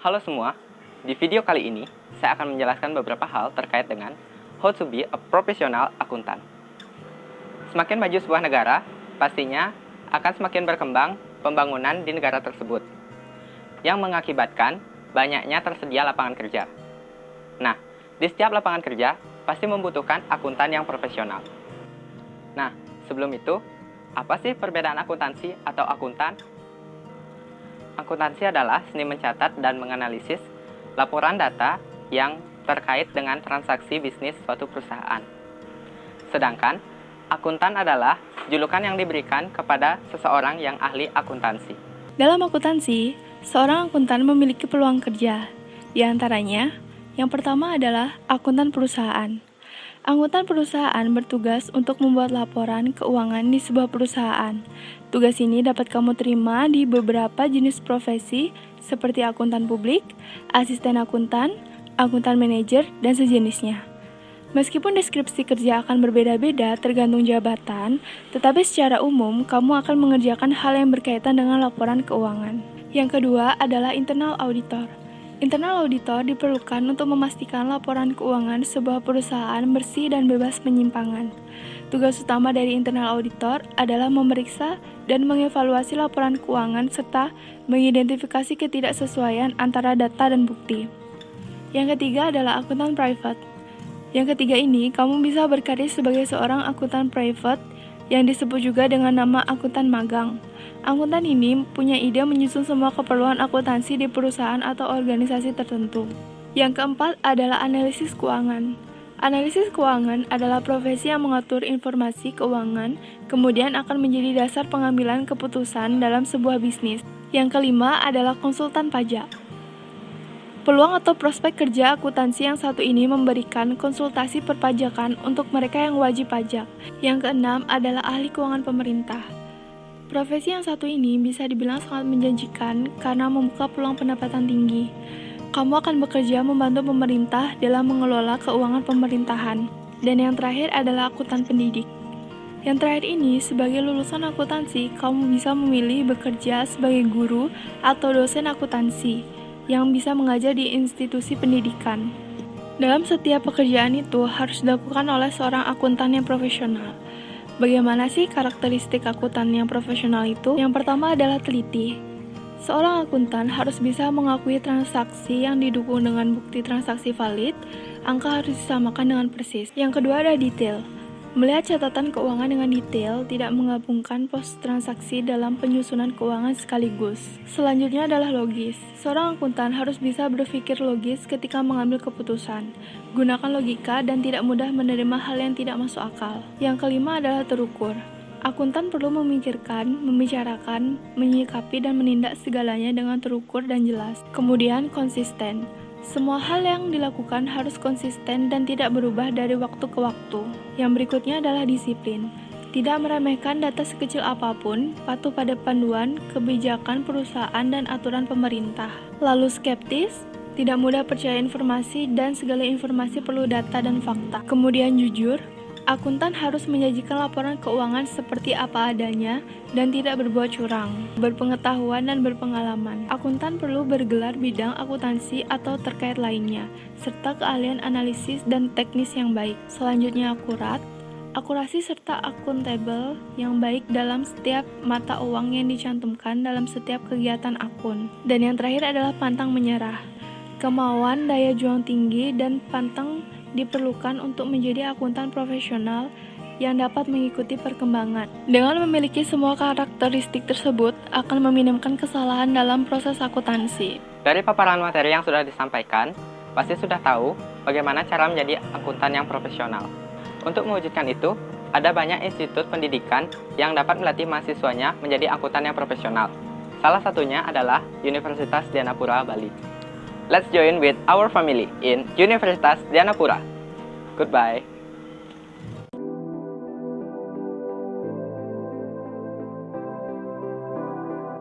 Halo semua, di video kali ini saya akan menjelaskan beberapa hal terkait dengan how to be a professional akuntan. Semakin maju sebuah negara, pastinya akan semakin berkembang pembangunan di negara tersebut, yang mengakibatkan banyaknya tersedia lapangan kerja. Nah, di setiap lapangan kerja pasti membutuhkan akuntan yang profesional. Nah, sebelum itu, apa sih perbedaan akuntansi atau akuntan? Akuntansi adalah seni mencatat dan menganalisis laporan data yang terkait dengan transaksi bisnis suatu perusahaan. Sedangkan, akuntan adalah julukan yang diberikan kepada seseorang yang ahli akuntansi. Dalam akuntansi, seorang akuntan memiliki peluang kerja. Di antaranya, yang pertama adalah akuntan perusahaan. Akuntan perusahaan bertugas untuk membuat laporan keuangan di sebuah perusahaan. Tugas ini dapat kamu terima di beberapa jenis profesi seperti akuntan publik, asisten akuntan manajer, dan sejenisnya. Meskipun deskripsi kerja akan berbeda-beda tergantung jabatan, tetapi secara umum kamu akan mengerjakan hal yang berkaitan dengan laporan keuangan. Yang kedua adalah internal auditor. Internal auditor diperlukan untuk memastikan laporan keuangan sebuah perusahaan bersih dan bebas penyimpangan. Tugas utama dari internal auditor adalah memeriksa dan mengevaluasi laporan keuangan serta mengidentifikasi ketidaksesuaian antara data dan bukti. Yang ketiga adalah akuntan private. Yang ketiga ini, kamu bisa berkarir sebagai seorang akuntan private yang disebut juga dengan nama akuntan magang. Akuntan ini punya ide menyusun semua keperluan akuntansi di perusahaan atau organisasi tertentu. Yang keempat adalah analisis keuangan. Analisis keuangan adalah profesi yang mengatur informasi keuangan, kemudian akan menjadi dasar pengambilan keputusan dalam sebuah bisnis. Yang kelima adalah konsultan pajak. Peluang atau prospek kerja akuntansi yang satu ini memberikan konsultasi perpajakan untuk mereka yang wajib pajak. Yang keenam adalah ahli keuangan pemerintah. Profesi yang satu ini bisa dibilang sangat menjanjikan karena membuka peluang pendapatan tinggi. Kamu akan bekerja membantu pemerintah dalam mengelola keuangan pemerintahan. Dan yang terakhir adalah akuntan pendidik. Yang terakhir ini, sebagai lulusan akuntansi, kamu bisa memilih bekerja sebagai guru atau dosen akuntansi yang bisa mengajar di institusi pendidikan. Dalam setiap pekerjaan itu harus dilakukan oleh seorang akuntan yang profesional. Bagaimana sih karakteristik akuntan yang profesional itu? Yang pertama adalah teliti. Seorang akuntan harus bisa mengakui transaksi yang didukung dengan bukti transaksi valid, angka harus disamakan dengan persis. Yang kedua adalah detail. Melihat catatan keuangan dengan detail, tidak menggabungkan pos transaksi dalam penyusunan keuangan sekaligus. Selanjutnya adalah logis. Seorang akuntan harus bisa berpikir logis ketika mengambil keputusan. Gunakan logika dan tidak mudah menerima hal yang tidak masuk akal. Yang kelima adalah terukur. Akuntan perlu memikirkan, membicarakan, menyikapi dan menindak segalanya dengan terukur dan jelas. Kemudian konsisten. Semua hal yang dilakukan harus konsisten dan tidak berubah dari waktu ke waktu. Yang berikutnya adalah disiplin. Tidak meremehkan data sekecil apapun, patuh pada panduan, kebijakan perusahaan dan aturan pemerintah. Lalu skeptis, tidak mudah percaya informasi dan segala informasi perlu data dan fakta. Kemudian jujur. Akuntan harus menyajikan laporan keuangan seperti apa adanya dan tidak berbuat curang, berpengetahuan dan berpengalaman. Akuntan perlu bergelar bidang akuntansi atau terkait lainnya, serta keahlian analisis dan teknis yang baik. Selanjutnya akurat. Akurasi serta akuntabel yang baik dalam setiap mata uang yang dicantumkan dalam setiap kegiatan akun. Dan yang terakhir adalah pantang menyerah. Kemauan, daya juang tinggi, dan pantang diperlukan untuk menjadi akuntan profesional yang dapat mengikuti perkembangan. Dengan memiliki semua karakteristik tersebut, akan meminimkan kesalahan dalam proses akuntansi. Dari paparan materi yang sudah disampaikan, pasti sudah tahu bagaimana cara menjadi akuntan yang profesional. Untuk mewujudkan itu, ada banyak institut pendidikan yang dapat melatih mahasiswanya menjadi akuntan yang profesional. Salah satunya adalah Universitas Dianapura, Bali. Let's join with our family in Universitas Dianapura. Goodbye.